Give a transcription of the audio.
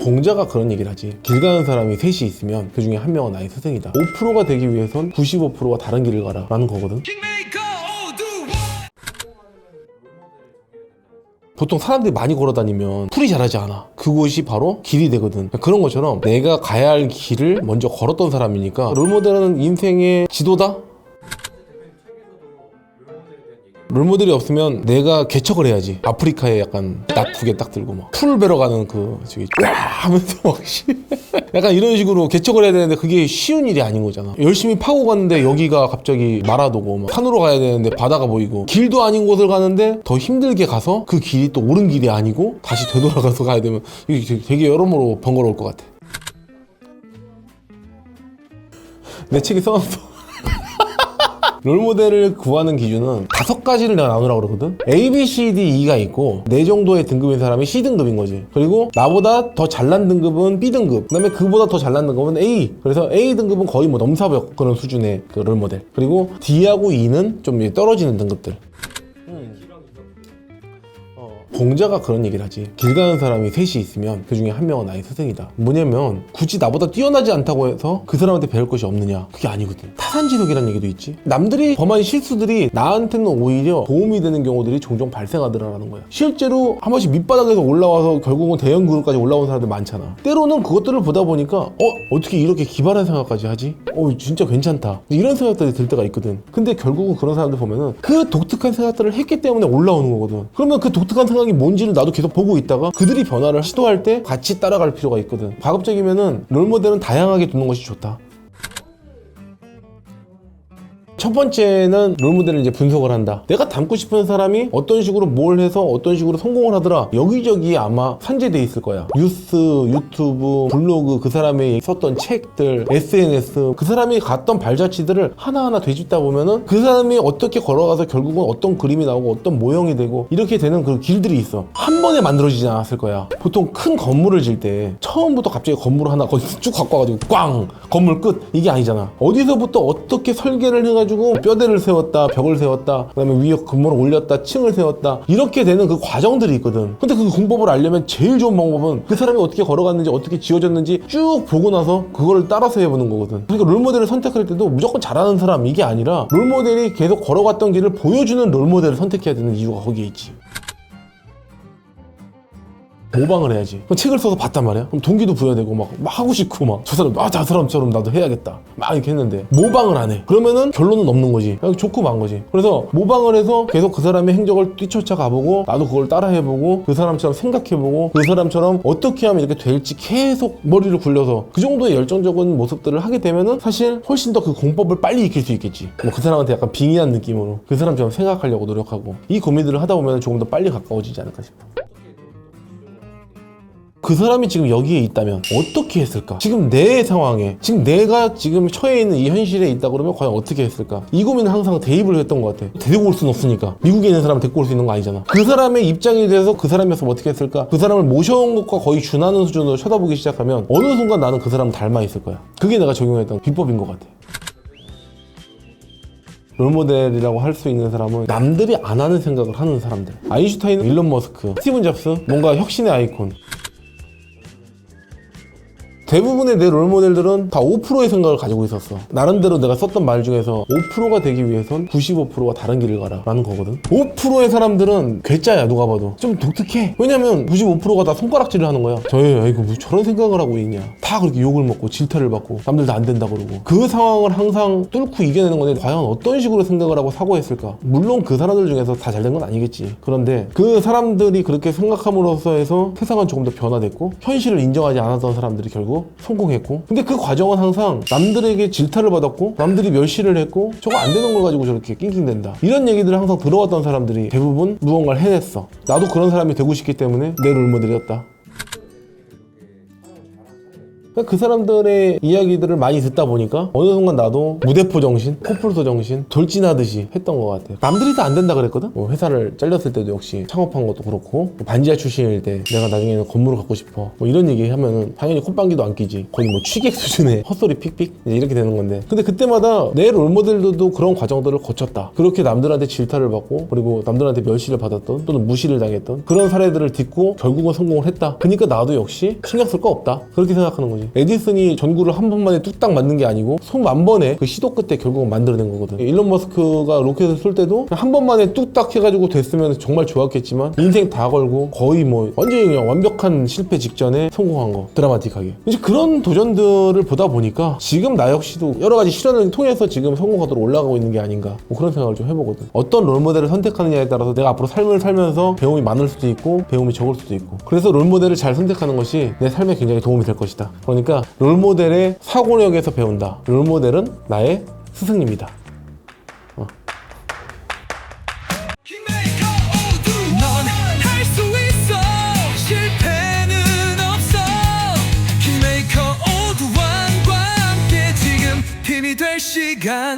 공자가 그런 얘기를 하지. 길 가는 사람이 셋이 있으면 그 중에 한 명은 나의 스승이다. 5%가 되기 위해선 95%가 다른 길을 가라 라는 거거든. 보통 사람들이 많이 걸어다니면 풀이 자라지 않아. 그곳이 바로 길이 되거든. 그런 것처럼 내가 가야 할 길을 먼저 걸었던 사람이니까 롤모델은 인생의 지도다? 롤모델이 없으면 내가 개척을 해야지. 아프리카에 약간 낙 두 개 딱 들고 막 풀 베러 가는 그 저기 와 하면서 막 약간 이런 식으로 개척을 해야 되는데 그게 쉬운 일이 아닌 거잖아. 열심히 파고 갔는데 여기가 갑자기 마라도고 막 산으로 가야 되는데 바다가 보이고 길도 아닌 곳을 가는데 더 힘들게 가서 그 길이 또 옳은 길이 아니고 다시 되돌아가서 가야 되면 이게 되게 여러모로 번거로울 것 같아. 내 책에 써놨어. 롤모델을 구하는 기준은 5가지를 내가 나누라고 그러거든. A, B, C, D, E가 있고 네 정도의 등급인 사람이 C등급인 거지. 그리고 나보다 더 잘난 등급은 B등급, 그 다음에 그보다 더 잘난 등급은 A. 그래서 A등급은 거의 뭐 넘사벽 그런 수준의 그 롤모델. 그리고 D하고 E는 좀 떨어지는 등급들. 공자가 그런 얘기를 하지. 길 가는 사람이 셋이 있으면 그 중에 한 명은 나의 스승이다. 뭐냐면 굳이 나보다 뛰어나지 않다고 해서 그 사람한테 배울 것이 없느냐, 그게 아니거든. 타산지석이라는 얘기도 있지. 남들이 범한 실수들이 나한테는 오히려 도움이 되는 경우들이 종종 발생하더라라는 거야. 실제로 한 번씩 밑바닥에서 올라와서 결국은 대형 그룹까지 올라온 사람들 많잖아. 때로는 그것들을 보다 보니까 어떻게 이렇게 기발한 생각까지 하지? 진짜 괜찮다, 이런 생각들이 들 때가 있거든. 근데 결국은 그런 사람들 보면은 그 독특한 생각들을 했기 때문에 올라오는 거거든. 그러면 그 독특한 생각이 뭔지를 나도 계속 보고 있다가 그들이 변화를 시도할 때 같이 따라갈 필요가 있거든. 가급적이면은 롤모델은 다양하게 두는 것이 좋다. 첫 번째는 롤모델을 이제 분석을 한다. 내가 닮고 싶은 사람이 어떤 식으로 뭘 해서 어떤 식으로 성공을 하더라. 여기저기 아마 산재돼 있을 거야. 뉴스, 유튜브, 블로그, 그 사람이 썼던 책들, SNS, 그 사람이 갔던 발자취들을 하나하나 되짚다 보면은 그 사람이 어떻게 걸어가서 결국은 어떤 그림이 나오고 어떤 모형이 되고 이렇게 되는 그 길들이 있어. 한 번에 만들어지지 않았을 거야. 보통 큰 건물을 질 때 처음부터 갑자기 건물 하나 거기서 쭉 갖고 와가지고 꽝! 건물 끝! 이게 아니잖아. 어디서부터 어떻게 설계를 해가지고 뼈대를 세웠다, 벽을 세웠다, 그 다음에 위에 근무를 올렸다, 층을 세웠다, 이렇게 되는 그 과정들이 있거든. 근데 그 공법을 알려면 제일 좋은 방법은 그 사람이 어떻게 걸어갔는지 어떻게 지어졌는지 쭉 보고 나서 그거를 따라서 해보는 거거든. 그러니까 롤모델을 선택할 때도 무조건 잘하는 사람 이게 아니라 롤모델이 계속 걸어갔던 길을 보여주는 롤모델을 선택해야 되는 이유가 거기에 있지. 모방을 해야지. 그럼 책을 써서 봤단 말이야. 그럼 동기도 부여되고 막 하고 싶고 막 저 사람 저 사람처럼 나도 해야겠다 막 이렇게 했는데 모방을 안 해. 그러면은 결론은 없는 거지. 그냥 좋고 만 거지. 그래서 모방을 해서 계속 그 사람의 행적을 뛰쫓아 가보고 나도 그걸 따라 해보고 그 사람처럼 생각해보고 그 사람처럼 어떻게 하면 이렇게 될지 계속 머리를 굴려서 그 정도의 열정적인 모습들을 하게 되면은 사실 훨씬 더 그 공법을 빨리 익힐 수 있겠지. 뭐 그 사람한테 약간 빙의한 느낌으로 그 사람처럼 생각하려고 노력하고 이 고민들을 하다 보면 조금 더 빨리 가까워지지 않을까 싶어. 그 사람이 지금 여기에 있다면 어떻게 했을까? 지금 내 상황에, 지금 내가 지금 처해 있는 이 현실에 있다 그러면 과연 어떻게 했을까? 이 고민을 항상 대입을 했던 것 같아. 데리고 올 수는 없으니까. 미국에 있는 사람을 데리고 올 수 있는 거 아니잖아. 그 사람의 입장이 돼서 그 사람이었으면 어떻게 했을까? 그 사람을 모셔온 것과 거의 준하는 수준으로 쳐다보기 시작하면 어느 순간 나는 그 사람을 닮아 있을 거야. 그게 내가 적용했던 비법인 것 같아. 롤모델이라고 할 수 있는 사람은 남들이 안 하는 생각을 하는 사람들. 아인슈타인, 일론 머스크, 스티븐 잡스, 뭔가 혁신의 아이콘. 대부분의 내 롤모델들은 다 5%의 생각을 가지고 있었어. 나름대로 내가 썼던 말 중에서 5%가 되기 위해선 95%가 다른 길을 가라 라는 거거든. 5%의 사람들은 괴짜야. 누가 봐도 좀 독특해. 왜냐면 95%가 다 손가락질을 하는 거야. 아이고 뭐 저런 생각을 하고 있냐. 다 그렇게 욕을 먹고 질타를 받고 남들 다 안 된다 그러고 그 상황을 항상 뚫고 이겨내는 건데 과연 어떤 식으로 생각을 하고 사고했을까. 물론 그 사람들 중에서 다 잘 된 건 아니겠지. 그런데 그 사람들이 그렇게 생각함으로써 해서 세상은 조금 더 변화됐고 현실을 인정하지 않았던 사람들이 결국 성공했고, 근데 그 과정은 항상 남들에게 질타를 받았고 남들이 멸시를 했고 저거 안 되는 걸 가지고 저렇게 낑낑댄다 이런 얘기들을 항상 들어왔던 사람들이 대부분 무언가를 해냈어. 나도 그런 사람이 되고 싶기 때문에 내 롤모델이었다. 그러니까 그 사람들의 이야기들을 많이 듣다 보니까 어느 순간 나도 무대포 정신, 코뿔소 정신 돌진하듯이 했던 것 같아요. 남들이 다 안 된다 그랬거든? 회사를 잘렸을 때도 역시 창업한 것도 그렇고 반지하 출신일 때 내가 나중에는 건물을 갖고 싶어 이런 얘기 하면은 당연히 콧방귀도 안 끼지. 거의 뭐 취객 수준의 헛소리 픽픽 이렇게 되는 건데, 근데 그때마다 내 롤모델들도 그런 과정들을 거쳤다. 그렇게 남들한테 질타를 받고 그리고 남들한테 멸시를 받았던 또는 무시를 당했던 그런 사례들을 딛고 결국은 성공을 했다. 그러니까 나도 역시 신경 쓸 거 없다 그렇게 생각하는 거지. 에디슨이 전구를 한 번만에 뚝딱 만든 게 아니고 수만 번의 그 시도 끝에 결국은 만들어낸 거거든. 일론 머스크가 로켓을 쏠 때도 한 번만에 뚝딱 해가지고 됐으면 정말 좋았겠지만 인생 다 걸고 거의 뭐 완전히 그냥 완벽한 실패 직전에 성공한 거, 드라마틱하게. 이제 그런 도전들을 보다 보니까 지금 나 역시도 여러 가지 실현을 통해서 지금 성공하도록 올라가고 있는 게 아닌가, 뭐 그런 생각을 좀 해보거든. 어떤 롤모델을 선택하느냐에 따라서 내가 앞으로 삶을 살면서 배움이 많을 수도 있고 배움이 적을 수도 있고, 그래서 롤모델을 잘 선택하는 것이 내 삶에 굉장히 도움이 될 것이다. 그러니까 롤모델의 사고력에서 배운다. 롤모델은 나의 스승님이다. 될 시간